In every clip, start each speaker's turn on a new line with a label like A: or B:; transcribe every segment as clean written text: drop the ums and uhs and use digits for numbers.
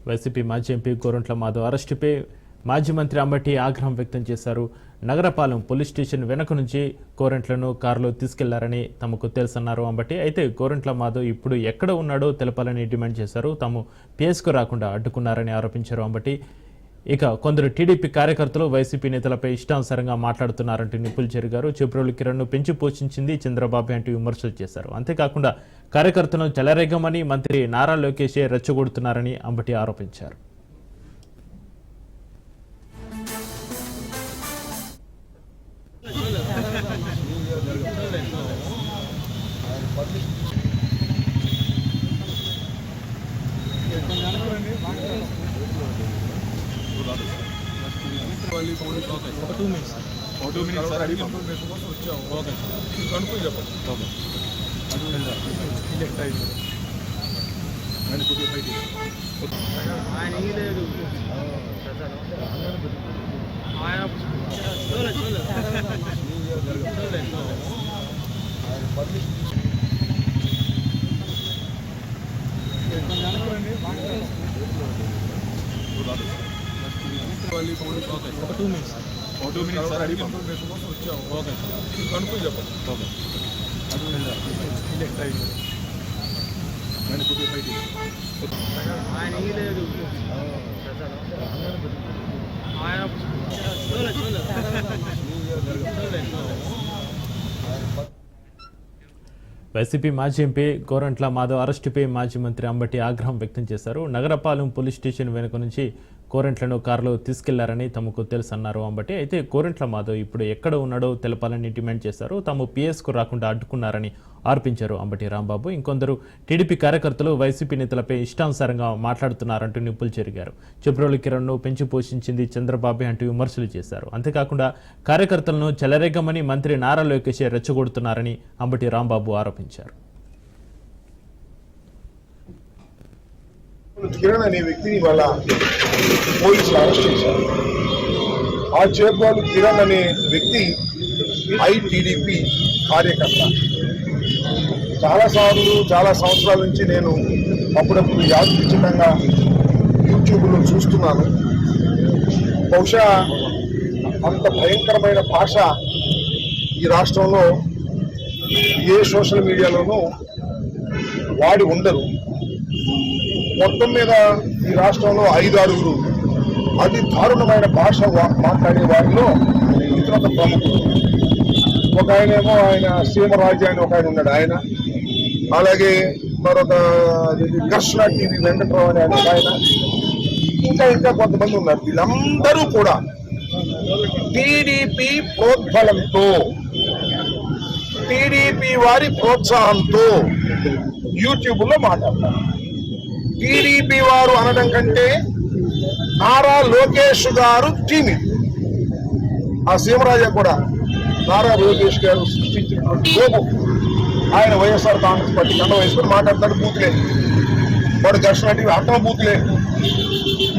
A: YCP మాజీ MP Gorantla Madhav అరెస్టుపై మాజీ మంత్రి అంబటి ఆగ్రహం వ్యక్తం చేశారు. నగరపాలెం పోలీస్ స్టేషన్ వెనుక నుంచి గోరంట్లను కారులో తీసుకెళ్లారని తమకు తెలుసన్నారు అంబటి. అయితే గోరంట్ల మాధవ్ ఇప్పుడు ఎక్కడ ఉన్నాడో తెలపాలని డిమాండ్ చేశారు. తాము పిఎస్కు రాకుండా అడ్డుకున్నారని ఆరోపించారు అంబటి. ఇక కొందరు టీడీపీ కార్యకర్తలు వైసీపీ నేతలపై ఇష్టానుసారంగా మాట్లాడుతున్నారంటూ నిప్పులు చెరిగారు. చెబ్రోలు కిరణ్ను పెంచి పోషించింది చంద్రబాబు అంటూ విమర్శలు చేశారు. అంతేకాకుండా కార్యకర్తలను చెలరేగమని మంత్రి నారా లోకేష్ రెచ్చగొడుతున్నారని అంబటి ఆరోపించారు. వైసీపీ మాజీ ఎంపీ గోరంట్ల మాధవ్ అరెస్టుపై మాజీ మంత్రి అంబటి ఆగ్రహం వ్యక్తం చేశారు. నగరపాలెం పోలీస్ స్టేషన్ వెనుక నుంచి గోరంట్లను కారులో తీసుకెళ్లారని తమకు తెలుసన్నారు అంబటి. అయితే గోరంట్ల మాధవ్ ఇప్పుడు ఎక్కడ ఉన్నాడో తెలపాలని డిమాండ్ చేశారు. తాము పిఎస్కు రాకుండా అడ్డుకున్నారని ఆరోపించారు అంబటి రాంబాబు. ఇంకొందరు టీడీపీ కార్యకర్తలు వైసీపీ నేతలపై ఇష్టానుసారంగా మాట్లాడుతున్నారంటూ నిప్పులు చెరిగారు. చెబ్రోలు కిరణ్ను పెంచి పోషించింది చంద్రబాబు అంటూ విమర్శలు చేశారు. అంతేకాకుండా కార్యకర్తలను చెలరేగమని మంత్రి నారా లోకేష్ రెచ్చగొడుతున్నారని అంబటి రాంబాబు ఆరోపించారు.
B: కిరణ్ అనే వ్యక్తిని వాళ్ళ పోలీసులు అరెస్ట్ చేశారు. ఆ చేబ్రోలు కిరణ్ అనే వ్యక్తి ఐటీడీపీ కార్యకర్త. చాలా సంవత్సరాల నుంచి నేను అప్పుడప్పుడు యాదృచ్ఛికంగా యూట్యూబ్లో చూస్తున్నాను. బహుశా అంత భయంకరమైన భాష ఈ రాష్ట్రంలో ఏ సోషల్ మీడియాలోనూ వాడి ఉండరు. మొత్తం మీద ఈ రాష్ట్రంలో 5-6 అతి దారుణమైన భాష మాట్లాడే వారిలో ఇతర ప్రముఖులు. ఒక ఆయనేమో ఆయన సీమరాజు అని ఒక ఆయన ఉన్నాడు, ఆయన. అలాగే మరొక ఘర్షణ టీవీ వెంకట్రావు అని ఒక ఆయన, ఇంకా కొంతమంది ఉన్నారు. వీళ్ళందరూ కూడా టీడీపీ ప్రోద్బలంతో, టీడీపీ వారి ప్రోత్సాహంతో యూట్యూబ్లో మాట్లాడతారు. టీడీపీ వారు అనడం కంటే నారా లోకేష్ గారు టీమ్. ఆ సీమరాజా కూడా నారా లోకేష్ గారు సృష్టించినటువంటి లోపు ఆయన వైఎస్ఆర్ కాంగ్రెస్ పార్టీ కండ వేసుకొని మాట్లాడతాడు. బూతులే వాడు ఘర్షణ టీవీ అంతం బూతులే.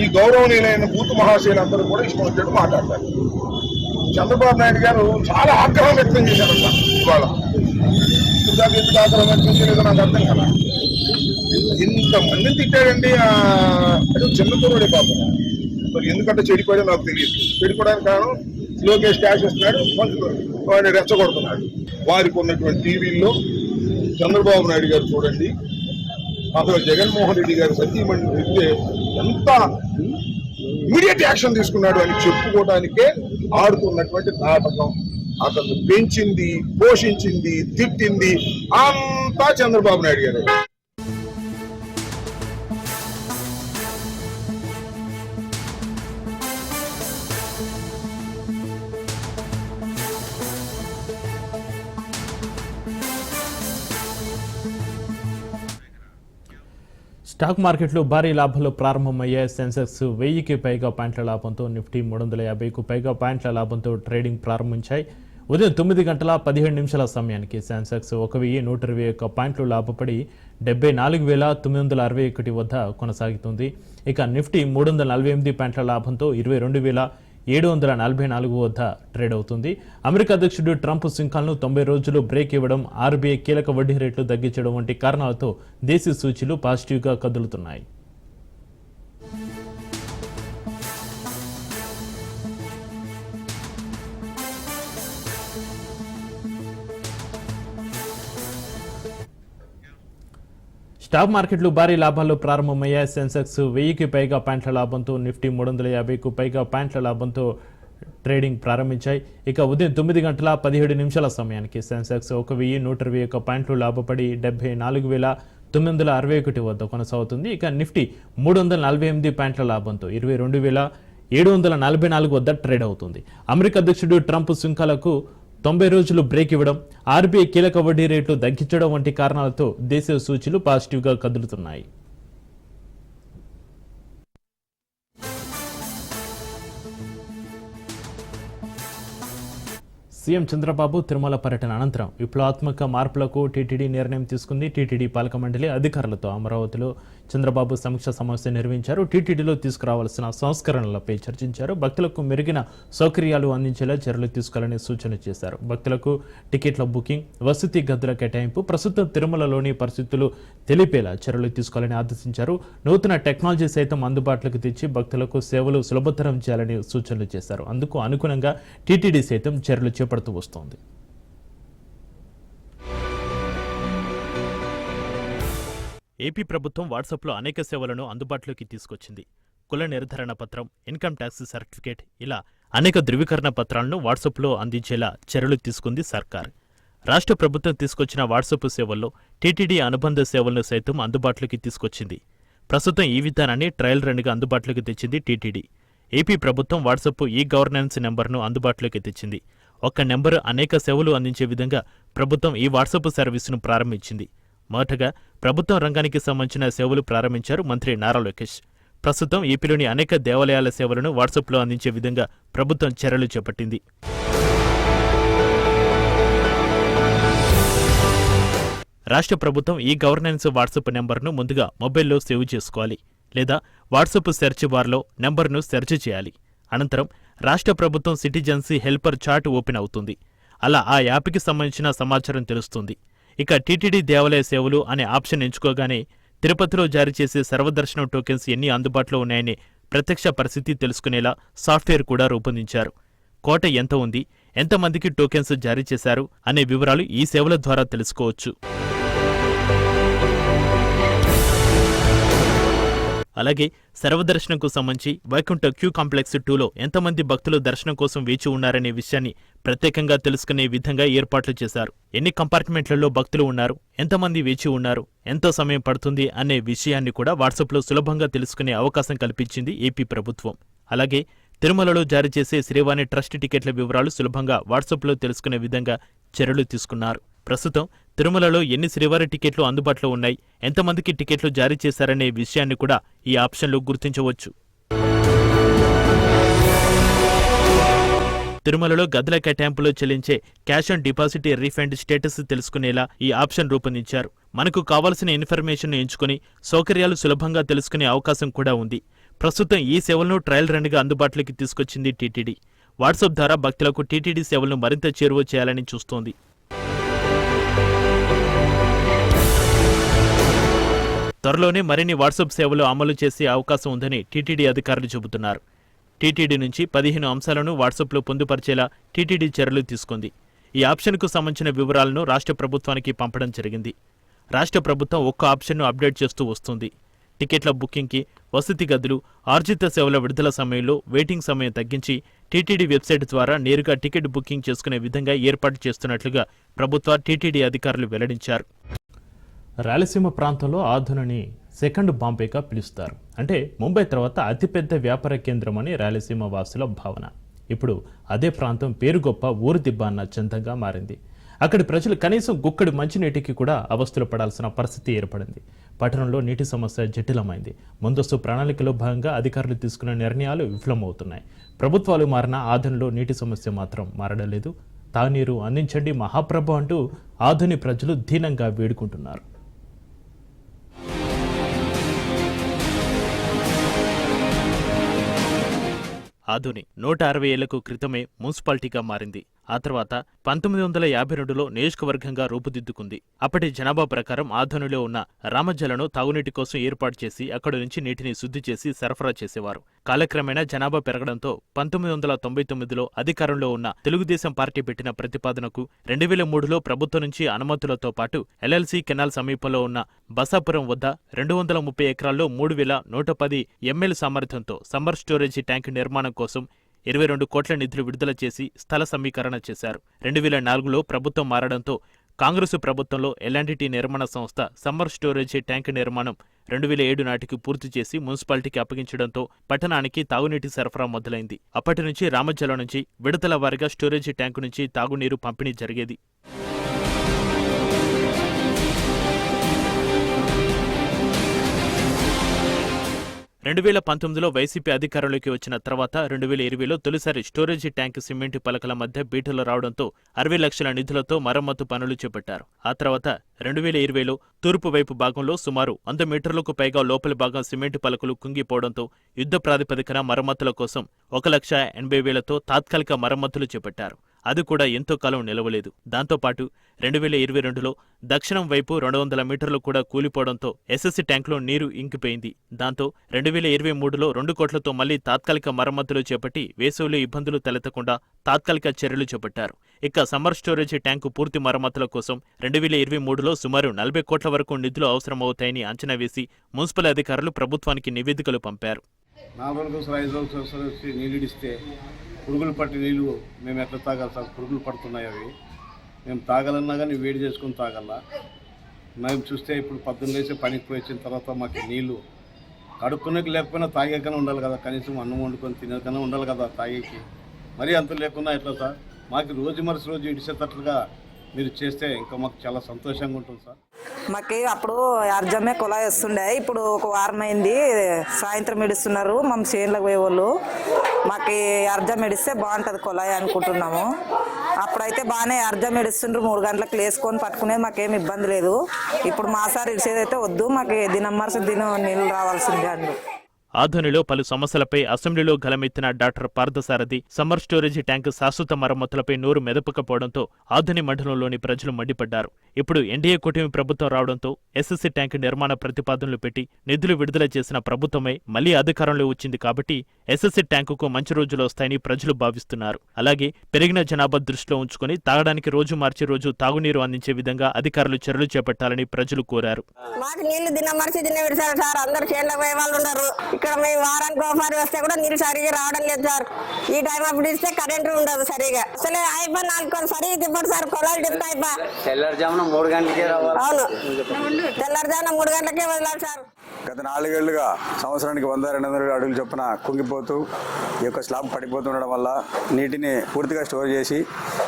B: ఈ గౌరవనీయులైన బూత్ మహాశయులందరూ కూడా ఇష్టం వచ్చేట్టు మాట్లాడతారు. చంద్రబాబు నాయుడు గారు చాలా ఆగ్రహం వ్యక్తం చేశారంట. ఇవాళ ఇందాక ఎందుకు ఆగ్రహం వ్యక్తం చేయలేదో నాకు అర్థం కదా. ఇంతమందిని తిట్టాడండి. చిన్నతోడే పాపం. మరి ఎందుకంటే చెడిపోయాడో నాకు తెలియదు. చెడిపోవడానికి కారణం లోకేష్ క్యాష్ ఇస్తున్నాడు, వాడిని రెచ్చగొడుతున్నాడు. వారికి ఉన్నటువంటి టీవీల్లో చంద్రబాబు నాయుడు గారు చూడండి, అసలు జగన్మోహన్ రెడ్డి గారు సతీమణి చెప్తే ఎంత ఇమీడియట్ యాక్షన్ తీసుకున్నాడు అని చెప్పుకోవడానికే ఆడుతున్నటువంటి నాటకం. అతను పెంచింది, పోషించింది, తిట్టింది అంతా చంద్రబాబు నాయుడు గారు.
A: స్టాక్ మార్కెట్లు భారీ లాభాలు ప్రారంభమయ్యాయి. సెన్సెక్స్ 1000కి పైగా పాయింట్ల లాభంతో, నిఫ్టీ 350కు పైగా పాయింట్ల లాభంతో ట్రేడింగ్ ప్రారంభించాయి. ఉదయం 9:17 సమయానికి సెన్సెక్స్ 1121 పాయింట్లు లాభపడి 74,961 వద్ద కొనసాగుతుంది. ఇక నిఫ్టీ 348 పాయింట్ల లాభంతో 22,744 వద్ద ట్రేడ్ అవుతుంది. అమెరికా అధ్యక్షుడు ట్రంప్ సింకాలను 90 రోజులు బ్రేక్ ఇవ్వడం, ఆర్బీఐ కీలక వడ్డీ రేట్లు తగ్గించడం వంటి కారణాలతో దేశీ సూచీలు పాజిటివ్గా కదులుతున్నాయి. స్టాక్ మార్కెట్లు భారీ లాభాల్లో ప్రారంభమయ్యాయి. సెన్సెక్స్ 1000కి పైగా పాయింట్ల లాభంతో, నిఫ్టీ 350కు పైగా పాయింట్ల లాభంతో ట్రేడింగ్ ప్రారంభించాయి. ఇక ఉదయం 9 గంటల 17 నిమిషాల సమయానికి సెన్సెక్స్ 1121 పాయింట్లు లాభపడి 74,961 వద్ద కొనసాగుతుంది. ఇక నిఫ్టీ 348 పాయింట్ల లాభంతో 22,744 వద్ద ట్రేడ్ అవుతుంది. అమెరికా అధ్యక్షుడు ట్రంప్ సుంకాలకు 90 రోజులు బ్రేక్ ఇవ్వడం, ఆర్బీఐ కీలక వడ్డీ రేట్లు తగ్గించడం వంటి కారణాలతో దేశీయ సూచీలు పాజిటివ్గా కదులుతున్నాయి. సీఎం చంద్రబాబు తిరుమల పర్యటన అనంతరం విప్లవాత్మక మార్పులకు టీటీడీ నిర్ణయం తీసుకుంది. టీటీడీ పాలక మండలి అధికారులతో అమరావతిలో చంద్రబాబు సమీక్ష సమావేశం నిర్వహించారు. టీటీడీలో తీసుకురావాల్సిన సంస్కరణలపై చర్చించారు. భక్తులకు మెరుగైన సౌకర్యాలు అందించేలా చర్యలు తీసుకోవాలని సూచన చేశారు. భక్తులకు టికెట్ల బుకింగ్, వసతి గదుల కేటాయింపు, ప్రస్తుతం తిరుమలలోని పరిస్థితులు తెలిపేలా చర్యలు తీసుకోవాలని ఆదేశించారు. నూతన టెక్నాలజీ సైతం అందుబాటులోకి తెచ్చి భక్తులకు సేవలు సులభతరం చేయాలని సూచనలు చేశారు. అందుకు అనుగుణంగా టీటీడీ సైతం చర్యలు చేపడుతూ వస్తోంది. ఏపీ ప్రభుత్వం వాట్సాప్లో అనేక సేవలను అందుబాటులోకి తీసుకొచ్చింది. కుల నిర్ధారణ పత్రం, ఇన్కమ్ ట్యాక్స్ సర్టిఫికేట్, ఇలా అనేక ధృవీకరణ పత్రాలను వాట్సాప్లో అందించేలా చర్యలు తీసుకుంది సర్కార్. రాష్ట్ర ప్రభుత్వం తీసుకొచ్చిన వాట్సాప్ సేవల్లో టీటీడీ అనుబంధ సేవలను సైతం అందుబాటులోకి తీసుకొచ్చింది. ప్రస్తుతం ఈ విధానాన్ని ట్రయల్ రన్గా అందుబాటులోకి తెచ్చింది టీటీడీ. ఏపీ ప్రభుత్వం వాట్సాప్ ఈ గవర్నెన్స్ నెంబర్ను అందుబాటులోకి తెచ్చింది. ఒక్క నెంబరు అనేక సేవలు అందించే విధంగా ప్రభుత్వం ఈ వాట్సాప్ సర్వీసును ప్రారంభించింది. మొదటగా ప్రభుత్వం రంగానికి సంబంధించిన సేవలు ప్రారంభించారు మంత్రి నారా లోకేష్. ప్రస్తుతం ఏపీలోని అనేక దేవాలయాల సేవలను వాట్సాప్లో అందించే విధంగా ప్రభుత్వం చర్యలు చేపట్టింది. రాష్ట్ర ప్రభుత్వం ఈ గవర్నెన్స్ వాట్సాప్ నెంబర్ను ముందుగా మొబైల్లో సేవ్ చేసుకోవాలి, లేదా వాట్సాప్ సెర్చ్ బార్లో నెంబర్ను సెర్చ్ చేయాలి. అనంతరం రాష్ట్ర ప్రభుత్వం సిటిజన్సీ హెల్పర్ చాట్ ఓపెన్ అవుతుంది. అలా ఆ యాప్కి సంబంధించిన సమాచారం తెలుస్తుంది. ఇక టీటీడీ దేవాలయ సేవలు అనే ఆప్షన్ ఎంచుకోగానే తిరుపతిలో జారీ చేసే సర్వదర్శనం టోకెన్స్ ఎన్ని అందుబాటులో ఉన్నాయనే ప్రత్యక్ష పరిస్థితి తెలుసుకునేలా సాఫ్ట్వేర్ కూడా రూపొందించారు. కోట ఎంత ఉంది, ఎంతమందికి టోకెన్స్ జారీ చేశారు అనే వివరాలు ఈ సేవల ద్వారా తెలుసుకోవచ్చు. అలాగే సర్వదర్శనంకు సంబంధించి వైకుంఠ క్యూ కాంప్లెక్స్ 2లో ఎంతమంది భక్తులు దర్శనం కోసం వేచి ఉన్నారనే విషయాన్ని ప్రత్యేకంగా తెలుసుకునే విధంగా ఏర్పాట్లు చేశారు. ఎన్ని కంపార్ట్మెంట్లలో భక్తులు ఉన్నారు, ఎంతమంది వేచి ఉన్నారు, ఎంత సమయం పడుతుంది అనే విషయాన్ని కూడా వాట్సాప్లో సులభంగా తెలుసుకునే అవకాశం కల్పించింది ఏపీ ప్రభుత్వం. అలాగే తిరుమలలో జారీ చేసే శ్రీవాణి ట్రస్ట్ టికెట్ల వివరాలు సులభంగా వాట్సాప్లో తెలుసుకునే విధంగా చర్యలు తీసుకున్నారు. ప్రస్తుతం తిరుమలలో ఎన్ని శ్రీవారి టికెట్లు అందుబాటులో ఉన్నాయి, ఎంతమందికి టికెట్లు జారీ చేశారనే విషయాన్ని కూడా ఈ ఆప్షన్లో గుర్తించవచ్చు. తిరుమలలో గదుల కేటాయింపులో చెల్లించే cash on deposit refund status తెలుసుకునేలా ఈ ఆప్షన్ రూపొందించారు. మనకు కావాల్సిన ఇన్ఫర్మేషన్ ఎంచుకుని సౌకర్యాలు సులభంగా తెలుసుకునే అవకాశం కూడా ఉంది. ప్రస్తుతం ఈ సేవలను ట్రయల్ రన్గా అందుబాటులోకి తీసుకొచ్చింది టీటీడీ. వాట్సాప్ ద్వారా భక్తులకు టీటీడీ సేవలను మరింత చేరువ చేయాలని చూస్తోంది. త్వరలోనే మరిన్ని వాట్సాప్ సేవలు అమలు చేసే అవకాశం ఉందని టీటీడీ అధికారులు చెబుతున్నారు. టీటీడీ నుంచి 15 అంశాలను వాట్సాప్లో పొందుపరిచేలా టీటీడీ చర్యలు తీసుకుంది. ఈ ఆప్షన్కు సంబంధించిన వివరాలను రాష్ట్ర ప్రభుత్వానికి పంపడం జరిగింది. రాష్ట్ర ప్రభుత్వం ఒక్క ఆప్షన్ను అప్డేట్ చేస్తూ వస్తుంది. టికెట్ల బుకింగ్కి, వసతి గదులు, ఆర్జిత సేవల విడుదల సమయంలో వెయిటింగ్ సమయం తగ్గించి టీటీడీ వెబ్సైట్ ద్వారా నేరుగా టికెట్ బుకింగ్ చేసుకునే విధంగా ఏర్పాటు చేస్తున్నట్లుగా ప్రభుత్వ టీటీడీ అధికారులు వెల్లడించారు. రాయలసీమ ప్రాంతంలో ఆధునని సెకండ్ బాంబేగా పిలుస్తారు. అంటే ముంబై తర్వాత అతిపెద్ద వ్యాపార కేంద్రం అని రాయలసీమ వాసుల భావన. ఇప్పుడు అదే ప్రాంతం పేరు గొప్ప ఊరు దిబ్బ అన్న చందంగా మారింది. అక్కడి ప్రజలు కనీసం గుక్కడి మంచినీటికి కూడా అవస్థలు పడాల్సిన పరిస్థితి ఏర్పడింది. పట్టణంలో నీటి సమస్య జటిలమైంది. ముందస్తు ప్రణాళికలో భాగంగా అధికారులు తీసుకున్న నిర్ణయాలు విఫలమవుతున్నాయి. ప్రభుత్వాలు మారిన ఆధునలో నీటి సమస్య మాత్రం మారడం లేదు. తాగునీరు అందించండి మహాప్రభు అంటూ ఆధుని ప్రజలు దీనంగా వేడుకుంటున్నారు. ఆధుని 160 ఏళ్లకు క్రితమే మున్సిపాలిటీగా మారింది. ఆ తర్వాత 1952లో నియోజకవర్గంగా రూపుదిద్దుకుంది. అప్పటి జనాభా ప్రకారం ఆధోనిలో ఉన్న రామజ్జలను తాగునీటి కోసం ఏర్పాటు చేసి అక్కడి నుంచి నీటిని శుద్ధి చేసి సరఫరా చేసేవారు. కాలక్రమేణా జనాభా పెరగడంతో 1999లో అధికారంలో ఉన్న తెలుగుదేశం పార్టీ పెట్టిన ప్రతిపాదనకు 2003లో ప్రభుత్వం నుంచి అనుమతులతో పాటు ఎల్ఎల్సీ కెనాల్ సమీపంలో ఉన్న బసాపురం వద్ద 230 ఎకరాల్లో 3110 ఎంఎల్ సామర్థ్యంతో సమ్మర్ స్టోరేజీ ట్యాంక్ నిర్మాణం కోసం 22 కోట్ల నిధులు విడుదల చేసి స్థల సమీకరణ చేశారు. 2004లో ప్రభుత్వం మారడంతో కాంగ్రెసు ప్రభుత్వంలో ఎల్ఎండ్టీ నిర్మాణ సంస్థ సమ్మర్ స్టోరేజీ ట్యాంక్ నిర్మాణం 2007 నాటికి పూర్తి చేసి మున్సిపాలిటీకి అప్పగించడంతో పట్టణానికి తాగునీటి సరఫరా మొదలైంది. అప్పటి నుంచి రామజ్జల నుంచి విడతల వారీగా స్టోరేజీ ట్యాంకు నుంచి తాగునీరు పంపిణీ జరిగేది. 2019లో వైసీపీ అధికారంలోకి వచ్చిన తర్వాత 2020లో తొలిసారి స్టోరేజీ ట్యాంక్ సిమెంట్ పలకల మధ్య బీటలు రావడంతో 60 లక్షల నిధులతో మరమ్మతు పనులు చేపట్టారు. ఆ తర్వాత 2020లో తూర్పు వైపు భాగంలో సుమారు 100 మీటర్లకు పైగా లోపలి భాగం సిమెంట్ పలకలు కుంగిపోవడంతో యుద్ధ ప్రాతిపదికన మరమ్మతుల కోసం 1,80,000తో తాత్కాలిక మరమ్మతులు చేపట్టారు. అది కూడా ఎంతో కాలం నిలవలేదు. దాంతోపాటు 2022లో దక్షిణం వైపు 200 మీటర్లు కూడా కూలిపోవడంతో ఎస్ఎస్సీ ట్యాంకులో నీరు ఇంకిపోయింది. దాంతో 2023లో 2 కోట్లతో మళ్లీ తాత్కాలిక మరమ్మతులు చేపట్టి వేసవిలో ఇబ్బందులు తలెత్తకుండా తాత్కాలిక చర్యలు చేపట్టారు. ఇక సమ్మర్ స్టోరేజీ ట్యాంకు పూర్తి మరమ్మతుల కోసం 2023లో సుమారు 40 కోట్ల వరకు నిధులు అవసరమవుతాయని అంచనా వేసి మున్సిపల్ అధికారులు ప్రభుత్వానికి నివేదికలు పంపారు.
C: 4 రోజులు 5 రోజులు వచ్చి నీళ్ళు ఇస్తే పురుగులు పట్టి నీళ్ళు మేము ఎట్లా తాగాలి సార్? పురుగులు పడుతున్నాయి. అవి మేము తాగాలన్నా కానీ వేడి చేసుకుని తాగాల. మేము చూస్తే ఇప్పుడు 12 లేసి పనికి పోయి వచ్చిన తర్వాత మాకు నీళ్ళు కడుక్కునేకి లేకపోయినా తాగేకనే ఉండాలి కదా, కనీసం అన్నం వండుకొని తినేకనే ఉండాలి కదా తాగేకి. మరీ అంత లేకున్నా ఎట్లా సార్? మాకు రోజు ఇడిసేటట్లుగా మీరు చేస్తే ఇంకా మాకు చాలా సంతోషంగా ఉంటుంది సార్.
D: మాకు అప్పుడు అర్జమే కుళాయి వస్తుండే, ఇప్పుడు ఒక వారం అయింది సాయంత్రం ఇడుస్తున్నారు. మా చేనులకు పోయే వాళ్ళు మాకు అర్జం ఇడిస్తే బాగుంటుంది కుళాయి అనుకుంటున్నాము. అప్పుడైతే బాగానే అర్జం ఇడుస్తుండ్రు, 3 గంటలకు లేసుకొని పట్టుకునేది మాకేం ఇబ్బంది లేదు. ఇప్పుడు మా సార్ ఇడిచేదైతే వద్దు, మాకు దినం నీళ్ళు రావాల్సిందే అండి.
A: ఆధోనిలో పలు సమస్యలపై అసెంబ్లీలో గలమెత్తిన doctor Parthasarathy summer storage tank శాశ్వత మరమ్మతులపై నోరు మెదపకపోవడంతో ఆధోని మండలంలోని ప్రజలు మండిపడ్డారు. ఇప్పుడు ఎన్డీఏ కూటమి ప్రభుత్వం రావడంతో ఎస్ఎస్సీ ట్యాంకు నిర్మాణ ప్రతిపాదనలు పెట్టి నిధులు విడుదల చేసిన ప్రభుత్వమే మళ్లీ అధికారంలో వచ్చింది కాబట్టి ఎస్ఎస్సీ ట్యాంకుకు మంచి రోజులు వస్తాయని ప్రజలు భావిస్తున్నారు. అలాగే పెరిగిన జనాభా దృష్టిలో ఉంచుకుని తాగడానికి రోజు మార్చి రోజు తాగునీరు అందించే విధంగా అధికారులు చర్యలు చేపట్టాలని ప్రజలు కోరారు.
E: ఇక్కడ మేము వారానికి ఒకసారి వస్తే కూడా నీళ్ళు సరిగా రావడం లేదు సార్. ఈ టైం అప్పుడు ఇస్తే కరెంట్ ఉండదు సరిగా. అసలే అయిపో 4 సరిగా తిప్పడు సార్, కొలాలు తిప్పి అయిపో.
F: తెల్లారుజామున 3 గంటలకే రావాలి.
E: అవును, తెల్లారుజామున 3 గంటలకే వదలాలి సార్.
C: గత 4 ఏళ్లుగా సంవత్సరానికి 100-200 అడుగులు చొప్పున కుంగిపోతూ ఈ యొక్క స్లాబ్ పడిపోతుండడం వల్ల నీటిని పూర్తిగా స్టోర్ చేసి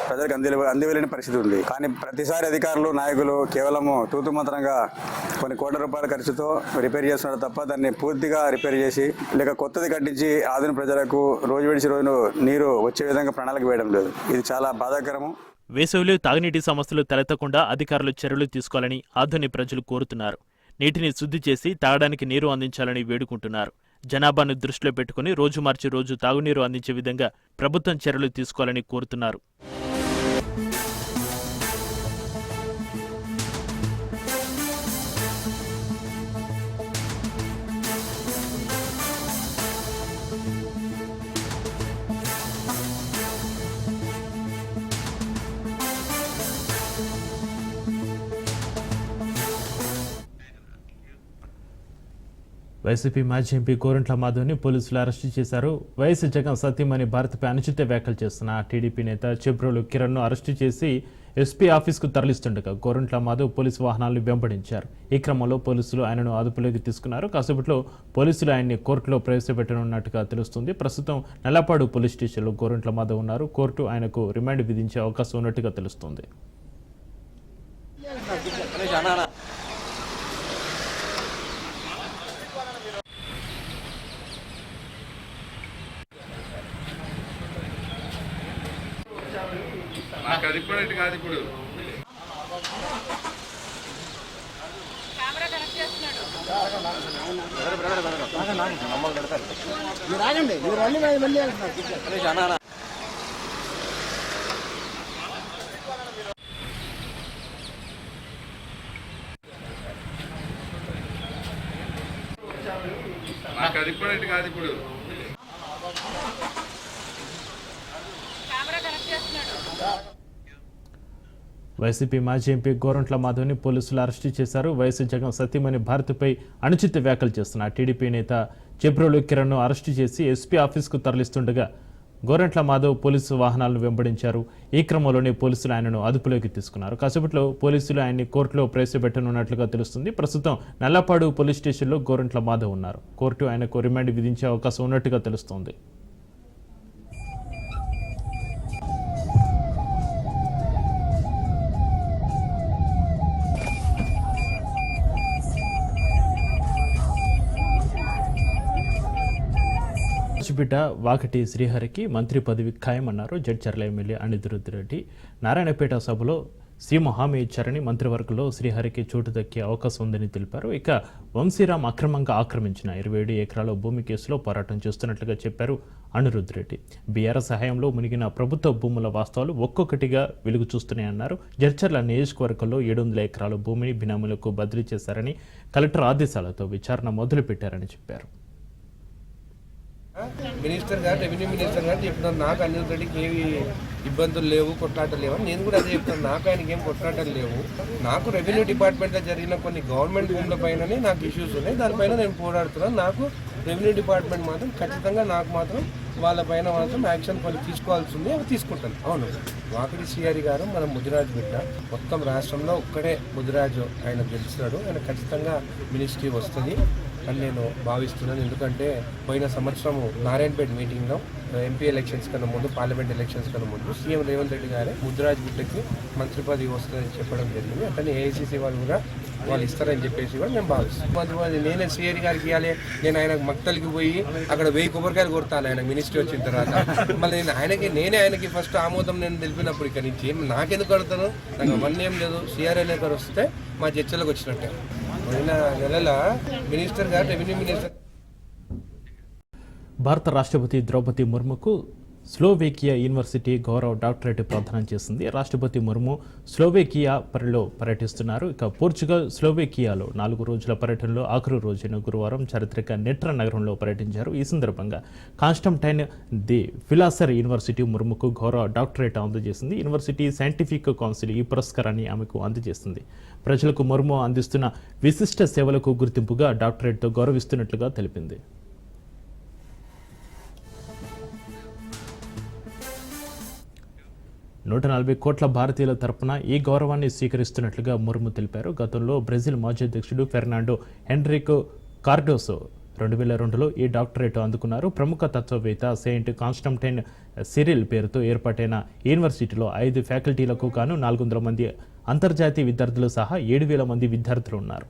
C: ప్రజలకు అందివెళ్ళని పరిస్థితి ఉంది. కానీ ప్రతిసారి అధికారులు నాయకులు కేవలము తూతుమంత్రంగా కొన్ని కోట్ల రూపాయల ఖర్చుతో రిపేర్ చేస్తున్నారు తప్ప దాన్ని పూర్తిగా రిపేర్ చేసి లేక కొత్తది కట్టించి ఆదిన ప్రజలకు రోజు విడిచి రోజు నీరు వచ్చే విధంగా ప్రణాళిక వేయడం లేదు. ఇది చాలా బాధాకరము.
A: వేసవిలో తాగునీటి సమస్యలు తలెత్తకుండా అధికారులు చర్యలు తీసుకోవాలని ఆధోని ప్రజలు కోరుతున్నారు. నీటిని శుద్ధి చేసి తాగడానికి నీరు అందించాలని వేడుకుంటున్నారు. జనాభాను దృష్టిలో పెట్టుకుని రోజు మార్చి రోజు తాగునీరు అందించే విధంగా ప్రభుత్వం చర్యలు తీసుకోవాలని కోరుతున్నారు. వైసీపీ మాజీ ఎంపీ గోరంట్ల మాధవ్ని పోలీసులు అరెస్టు చేశారు. వైఎస్ జగన్ సతీమణి భారత్పై అనుచిత వ్యాఖ్యలు చేస్తున్న టీడీపీ నేత చెబ్రోలు కిరణ్ను అరెస్టు చేసి ఎస్పీ ఆఫీస్కు తరలిస్తుండగా గోరంట్ల మాధవ్ పోలీసు వాహనాలను వెంబడించారు. ఈ క్రమంలో పోలీసులు ఆయనను అదుపులోకి తీసుకున్నారు. కాసేపట్లో పోలీసులు ఆయన్ని కోర్టులో ప్రవేశపెట్టనున్నట్టుగా తెలుస్తుంది. ప్రస్తుతం నల్లపాడు పోలీస్ స్టేషన్లో గోరంట్ల మాధవ్ ఉన్నారు. కోర్టు ఆయనకు రిమాండ్ విధించే అవకాశం ఉన్నట్టుగా తెలుస్తుంది.
G: అది కూడా కాదు ఇప్పుడు నాకు అది ఇంపార్టెంట్ కాదు ఇప్పుడు.
A: వైసీపీ మాజీ ఎంపీ గోరంట్ల మాధవ్ని పోలీసులు అరెస్టు చేశారు. వైఎస్ జగన్ సతీమణి భారతిపై అనుచిత వ్యాఖ్యలు చేస్తున్న టీడీపీ నేత చెబ్రోలు కిరణ్ను అరెస్టు చేసి ఎస్పీ ఆఫీస్కు తరలిస్తుండగా గోరంట్ల మాధవ్ పోలీసు వాహనాలను వెంబడించారు. ఈ క్రమంలోనే పోలీసులు ఆయనను అదుపులోకి తీసుకున్నారు. కాసేపట్లో పోలీసులు ఆయన్ని కోర్టులో ప్రవేశపెట్టనున్నట్లుగా తెలుస్తుంది. ప్రస్తుతం నల్లపాడు పోలీస్ స్టేషన్లో గోరంట్ల మాధవ్ ఉన్నారు. కోర్టు ఆయనకు రిమాండ్ విధించే అవకాశం ఉన్నట్టుగా తెలుస్తోంది. బిడ్డ వాకటి శ్రీహరికి మంత్రి పదవి ఖాయమన్నారు జడ్చర్ల ఎమ్మెల్యే అనిరుద్ధిరెడ్డి. నారాయణపేట సభలో సీఎం హామీ ఇచ్చారని మంత్రివర్గంలో శ్రీహరికి చోటు దక్కే అవకాశం ఉందని తెలిపారు. ఇక వంశీరామ్ అక్రమంగా ఆక్రమించిన 27 ఎకరాల భూమి కేసులో పోరాటం చేస్తున్నట్లుగా చెప్పారు అనిరుద్ధిరెడ్డి. బీఆర్ఎస్ సహాయంలో మునిగిన ప్రభుత్వ భూముల వాస్తవాలు ఒక్కొక్కటిగా వెలుగు చూస్తున్నాయన్నారు. జడ్చర్ల నియోజకవర్గంలో 700 ఎకరాల భూమిని బినామీలకు బదిలీ చేశారని, కలెక్టర్ ఆదేశాలతో విచారణ మొదలుపెట్టారని చెప్పారు.
H: మినిస్టర్ గారు, రెవెన్యూ మినిస్టర్ గారు చెప్తున్నారు నాకు అనిరుద్ధిరెడ్డికి ఏవి ఇబ్బందులు లేవు, కొట్లాటలు లేవు. నేను కూడా అదే చెప్తాను, నాకు ఆయనకి ఏం కొట్లాటలు లేవు. నాకు రెవెన్యూ డిపార్ట్మెంట్లో జరిగిన కొన్ని గవర్నమెంట్ భూముల పైననే నాకు ఇష్యూస్ ఉన్నాయి, దానిపైన నేను పోరాడుతున్నాను. నాకు రెవెన్యూ డిపార్ట్మెంట్ మాత్రం ఖచ్చితంగా నాకు మాత్రం వాళ్ళపైన మాత్రం యాక్షన్ కొన్ని తీసుకోవాల్సి ఉంది, అవి తీసుకుంటాను. అవును, వాకటి శ్రీహరి గారు మన ముదిరాజు బిడ్డ. మొత్తం రాష్ట్రంలో ఒక్కడే ముదిరాజు ఆయన గెలిచినాడు. ఆయన ఖచ్చితంగా మినిస్ట్రీ వస్తుంది అని నేను భావిస్తున్నాను. ఎందుకంటే పోయిన సంవత్సరము నారాయణపేట మీటింగ్లో ఎంపీ ఎలక్షన్స్ కన్నా ముందు, పార్లమెంట్ ఎలక్షన్స్ కన్నా ముందు సీఎం రేవంత్ రెడ్డి గారే ముద్రాజ్ బిడ్డకి మంత్రి పదవి వస్తుందని చెప్పడం జరిగింది. అతన్ని ఏఐసీసీ వాళ్ళు కూడా వాళ్ళు ఇస్తారని చెప్పేసి కూడా నేను భావిస్తాను. నేనే శ్రీహరి గారికి ఇవ్వాలి, నేను ఆయన మక్తలికి పోయి అక్కడ 1000 కొబ్బరికాయలు కొడతాను ఆయన మినిస్ట్రీ వచ్చిన తర్వాత. మళ్ళీ నేనే ఆయనకి ఫస్ట్ ఆమోదం నేను తెలిపినప్పుడు ఇక నుంచి నాకెందుకు కడతాను, నాకు అవన్నీ ఏం లేదు. శ్రీహరి అనే గారు వస్తే మా చర్చలకు వచ్చినట్టే. పోయిన నెలల మినిస్టర్ గారు, రెవెన్యూ మినిస్టర్.
A: భారత రాష్ట్రపతి ద్రౌపది ముర్ముకు స్లోవేకియా యూనివర్సిటీ గౌరవ డాక్టరేట్ ప్రదానం చేసింది. రాష్ట్రపతి ముర్ము స్లోవేకియా పర్యటిస్తున్నారు. ఇక పోర్చుగల్, స్లోవేకియాలో 4 రోజుల పర్యటనలో ఆఖరు రోజైన గురువారం చారిత్రక నెట్రా నగరంలో పర్యటించారు. ఈ సందర్భంగా కాన్స్టంటైన్ ది ఫిలాసర్ యూనివర్సిటీ ముర్ముకు గౌరవ డాక్టరేట్ అందజేసింది. యూనివర్సిటీ సైంటిఫిక్ కౌన్సిల్ ఈ పురస్కారాన్ని ఆమెకు అందజేసింది. ప్రజలకు ముర్ము అందిస్తున్న విశిష్ట సేవలకు గుర్తింపుగా డాక్టరేట్తో గౌరవిస్తున్నట్లుగా తెలిపింది. 140 కోట్ల భారతీయుల తరపున ఈ గౌరవాన్ని స్వీకరిస్తున్నట్లుగా ముర్ము తెలిపారు. గతంలో బ్రెజిల్ మాజీ అధ్యక్షుడు ఫెర్నాండో హెన్రికో కార్డోసో 2002లో ఈ డాక్టరేట్ అందుకున్నారు. ప్రముఖ తత్వవేత్త సెయింట్ కాన్స్టంటైన్ సిరిల్ పేరుతో ఏర్పాటైన యూనివర్సిటీలో 5 ఫ్యాకల్టీలకు గాను 400 మంది అంతర్జాతీయ విద్యార్థులు సహా 7,000 మంది విద్యార్థులు ఉన్నారు.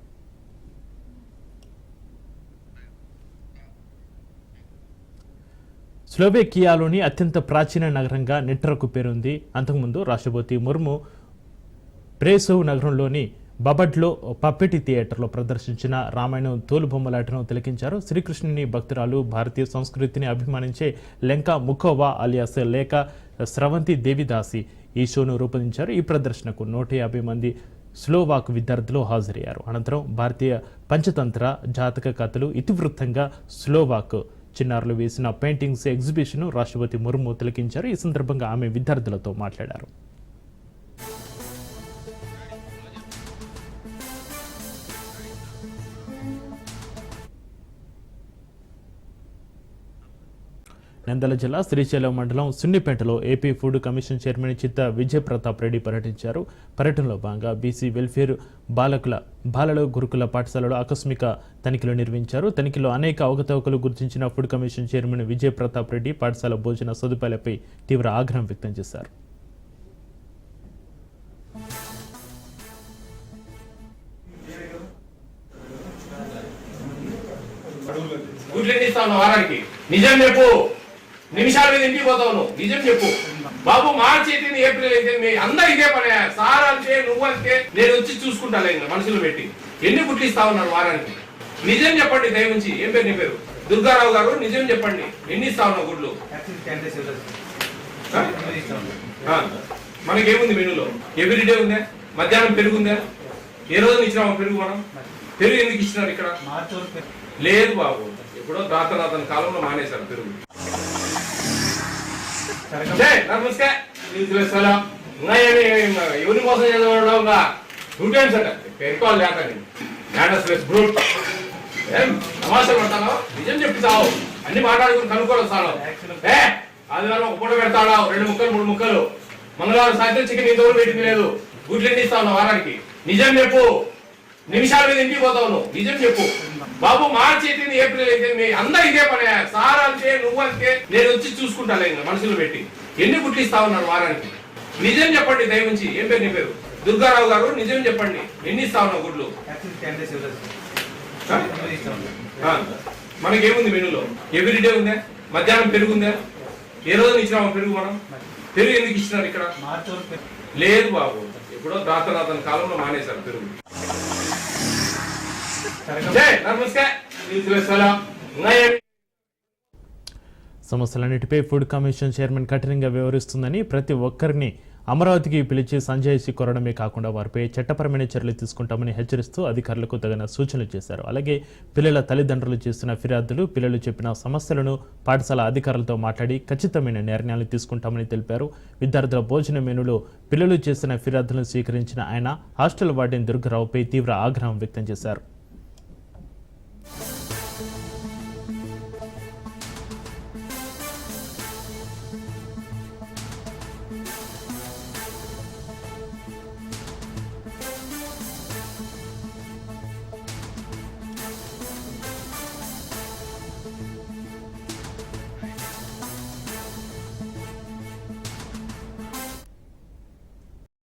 A: స్లోవేకియాలోని అత్యంత ప్రాచీన నగరంగా నెట్రాకు పేరుంది. అంతకుముందు రాష్ట్రపతి ముర్ము ప్రేసోవ్ నగరంలోని బబడ్లో పప్పెటి థియేటర్లో ప్రదర్శించిన రామాయణం తోలుబొమ్మలాటను తిలకించారు. శ్రీకృష్ణుని భక్తురాలు, భారతీయ సంస్కృతిని అభిమానించే లెంకా ముఖోవా అలియాస్ లేక స్రవంతి దేవిదాసి ఈ షోను రూపొందించారు. ఈ ప్రదర్శనకు 150 మంది స్లోవాక్ విద్యార్థులు హాజరయ్యారు. అనంతరం భారతీయ పంచతంత్ర, జాతక కథలు, ఇతివృత్తంగా స్లోవాక్ చిన్నారులు వేసిన పెయింటింగ్స్ ఎగ్జిబిషన్ రాష్ట్రపతి ముర్ము తిలకించారు. ఈ సందర్భంగా ఆమె విద్యార్థులతో మాట్లాడారు. నంద్యాల జిల్లా శ్రీశైలం మండలం సున్నిపేటలో ఏపీ ఫుడ్ కమిషన్ చైర్మన్ చిత్త విజయ్ ప్రతాప్ రెడ్డి పర్యటించారు. పర్యటనలో భాగంగా బీసీ వెల్ఫేర్ బాలల గురుకుల పాఠశాలలో ఆకస్మిక తనిఖీలు నిర్వహించారు. తనిఖీలో అనేక అవకతవకలు గుర్తించిన food commission chairman Vijay Pratap Reddy పాఠశాల భోజన సదుపాయాలపై తీవ్ర ఆగ్రహం వ్యక్తం చేశారు.
I: నిజం చెప్పు, నిమిషాల మీద ఇంటికి పోతావు, నిజం చెప్పు బాబు. మార్చి అయితే ఏప్రిల్ అయితే మీ అందరూ ఇదే పని, సార్ అంటే నువ్వంటే నేను వచ్చి చూసుకుంటాను ఇంకా మనుషులు పెట్టి. ఎన్ని గుడ్లు ఇస్తా ఉన్నారు వారానికి? నిజం చెప్పండి దయవుంచి. ఏం పేరు నీ పేరు? దుర్గారావు గారు, నిజం చెప్పండి, ఎన్ని ఇస్తా ఉన్నావు గుడ్లు? మనకేముంది మెనూలో? ఎవ్రీడే ఉందా? మధ్యాహ్నం పెరుగుందా? ఏ రోజు ఇచ్చినామా పెరుగు? మనం పెరుగు ఎందుకు ఇచ్చినారు ఇక్కడ? లేదు బాబు, ఎప్పుడో తాతనాథన్ కాలంలో మానేశారు పెరుగు. నమస్తే ఎవరి కోసం చదవడం టూ టైమ్స్ అంట పెట్టుకోవాలి లేక నేను గ్రూప్ ఏం తమాషా పడతాను, నిజం చెప్తావు, అన్ని మాట్లాడుకుని కనుక్కోవాలి సార్. ఆదివారం ఒక పూట పెడతాడా, 2 ముక్కలు 3 ముక్కలు, మంగళవారం సాయంత్రం చికెన్ ఇంతవరకు పెట్టింది లేదు, గుడ్లు ఎన్ని ఇస్తా ఉన్నావు వారానికి, నిజం చెప్పు. నిమిషాల మీద ఇంటికి పోతావు నువ్వు, నిజం చెప్పు బాబు. మార్చి అయితే ఏప్రిల్ అయితే మీ అందరూ ఇదే పని, సార్ అంతే నువ్వు అంతే, నేను వచ్చి చూసుకుంటా లేదు మనుషులు పెట్టి. ఎన్ని గుడ్లు ఇస్తా ఉన్నారు వారానికి, నిజం చెప్పండి దయవుంచి. ఏం పేరు నీ పేరు? దుర్గారావు గారు, నిజం చెప్పండి, ఎన్ని ఇస్తా ఉన్నావు గుడ్లు? మనకేముంది మెనూలో? ఎవ్రీడే ఉందా? మధ్యాహ్నం పెరుగు ఉందా? ఏ రోజు ఇచ్చినామా పెరుగు? మనం పెరుగు ఎందుకు ఇచ్చినారు ఇక్కడ? లేదు బాబు, ఎప్పుడో తాతనాథన్ కాలంలో మానేశారు పెరుగు. నమస్తే.
A: సమస్యలన్నిటిపై ఫుడ్ కమిషన్ చైర్మన్ కఠినంగా వ్యవహరిస్తుందని, ప్రతి ఒక్కరిని అమరావతికి పిలిచి సంజాయిషి కోరడమే కాకుండా వారిపై చట్టపరమైన చర్యలు తీసుకుంటామని హెచ్చరిస్తూ అధికారులకు తగిన సూచనలు చేశారు. అలాగే పిల్లల తల్లిదండ్రులు చేస్తున్న ఫిర్యాదులు, పిల్లలు చెప్పిన సమస్యలను పాఠశాల అధికారులతో మాట్లాడి ఖచ్చితమైన నిర్ణయాలు తీసుకుంటామని తెలిపారు. విద్యార్థుల భోజన మెనూలో పిల్లలు చేసిన ఫిర్యాదులను స్వీకరించిన ఆయన హాస్టల్ వార్డెన్ దుర్గారావుపై తీవ్ర ఆగ్రహం వ్యక్తం చేశారు.